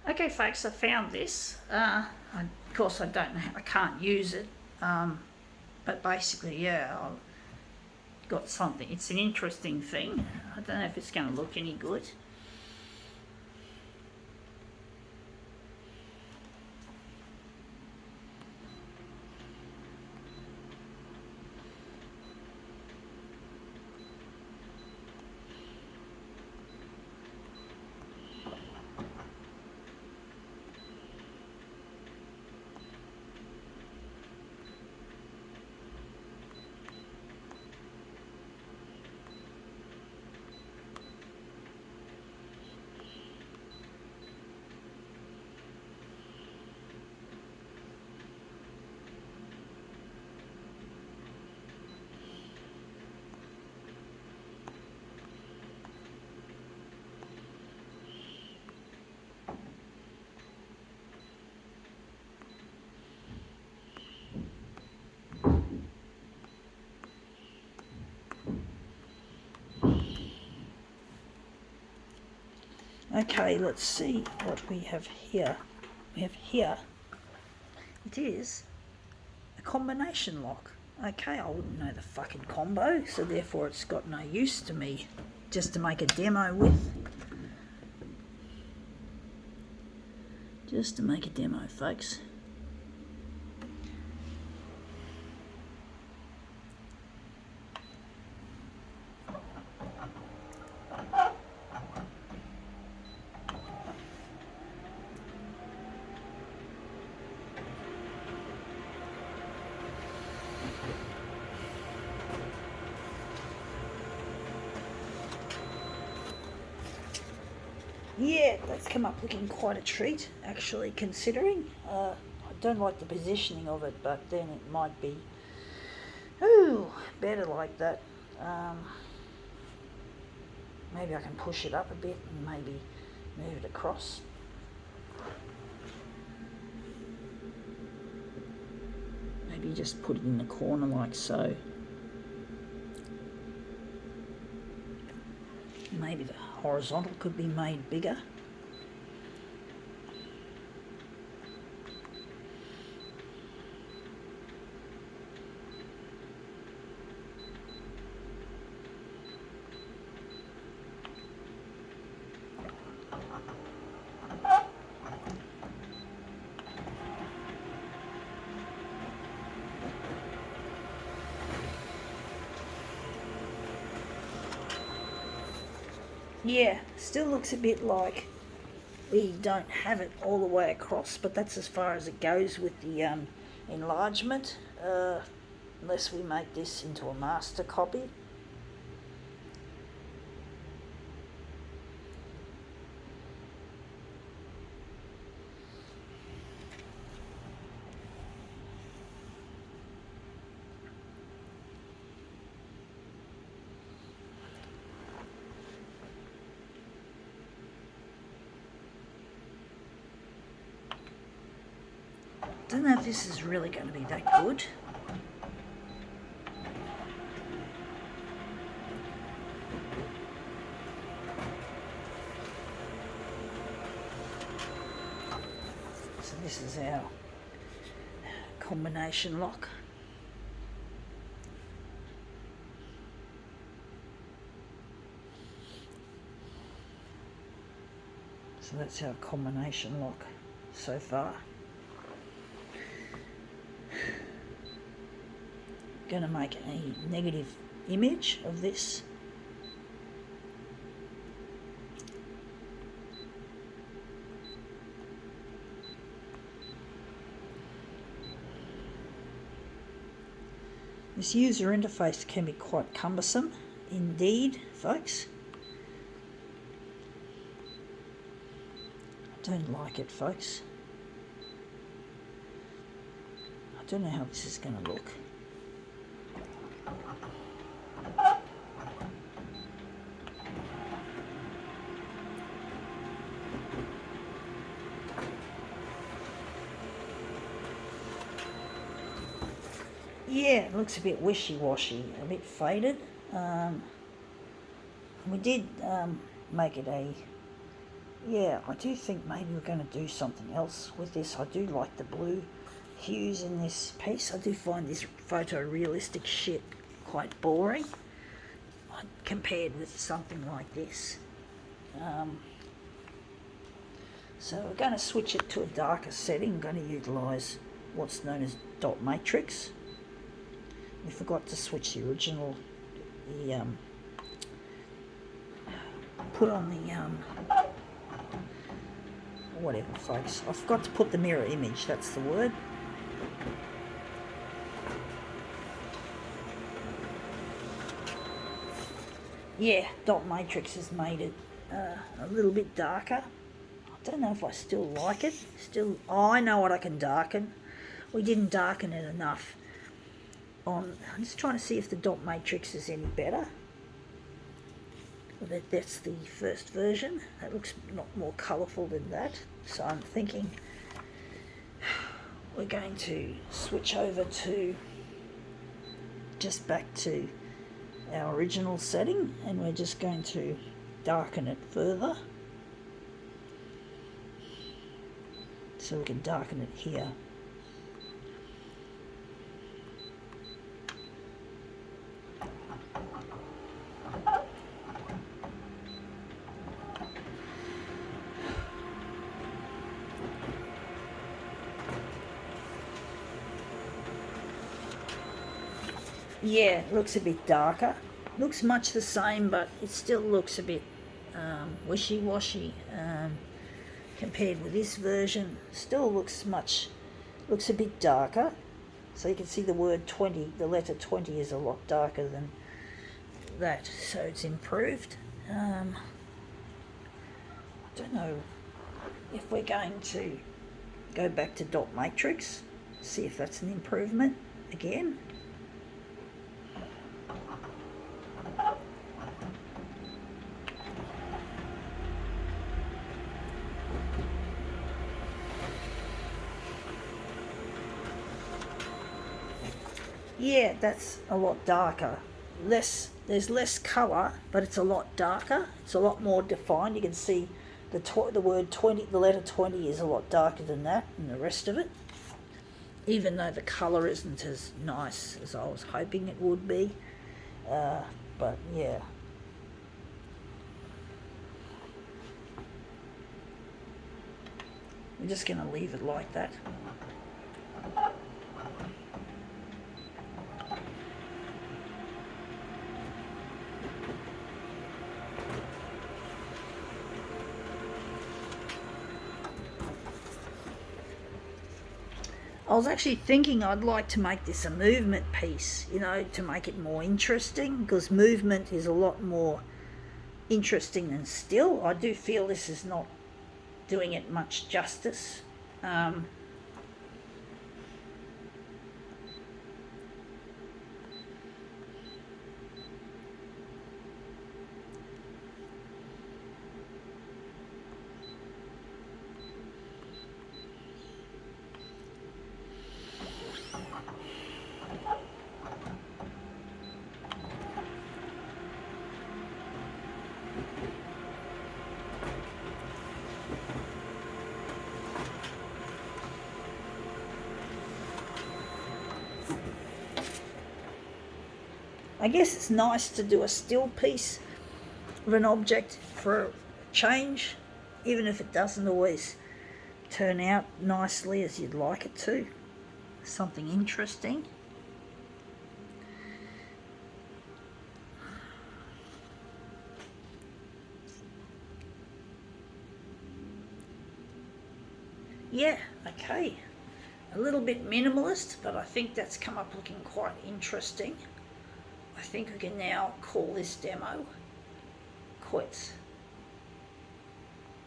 Okay, folks, I found this. Of course, I don't know, I can't use it, but basically, yeah, I've got something. It's an interesting thing. I don't know if it's going to look any good. Okay, let's see what we have here. It is a combination lock. Okay, I wouldn't know the fucking combo, so therefore it's got no use to me just to make a demo with. Just to make a demo, folks. Yeah, that's come up looking quite a treat, actually, considering. I don't like the positioning of it, but then it might be, better like that. Maybe I can push it up a bit and maybe move it across. Maybe just put it in the corner like so. Maybe the horizontal could be made bigger. Yeah, still looks a bit like we don't have it all the way across, but that's as far as it goes with the enlargement, unless we make this into a master copy. Don't know if this is really going to be that good. So this is our combination lock. So that's our combination lock so far. Going to make a negative image of this. This user interface can be quite cumbersome indeed, folks. I don't like it, folks. I don't know how this is going to look. Yeah, it looks a bit wishy-washy, a bit faded. We did make it a yeah, I do think maybe we're going to do something else with this. I do like the blue hues in this piece. I do find this photorealistic shit quite boring compared with something like this. So we're going to switch it to a darker setting. I'm going to utilise what's known as dot matrix. We forgot to switch the original, put on the, whatever folks, I forgot to put the mirror image, that's the word. Yeah, dot matrix has made it a little bit darker. I don't know if I still like it. Oh, I know what I can darken. We didn't darken it enough. I'm just trying to see if the dot matrix is any better. That's the first version. That looks a lot more colourful than that. So I'm thinking we're going to switch over to just back to our original setting, and we're just going to darken it further. So we can darken it here. Yeah, it looks a bit darker. Looks much the same, but it still looks a bit wishy-washy compared with this version. Still looks a bit darker. So you can see the word 20, the letter 20 is a lot darker than that. So it's improved. I don't know if we're going to go back to dot matrix, see if that's an improvement again. Yeah, that's a lot darker. There's less colour, but it's a lot darker. It's a lot more defined. You can see the word 20, the letter 20 is a lot darker than that and the rest of it. Even though the colour isn't as nice as I was hoping it would be. But yeah. I'm just going to leave it like that. I was actually thinking I'd like to make this a movement piece, you know, to make it more interesting, because movement is a lot more interesting than still. I do feel this is not doing it much justice. I guess it's nice to do a still piece of an object for a change, even if it doesn't always turn out nicely as you'd like it to. Something interesting. Yeah, okay. A little bit minimalist, but I think that's come up looking quite interesting. I think we can now call this demo quits.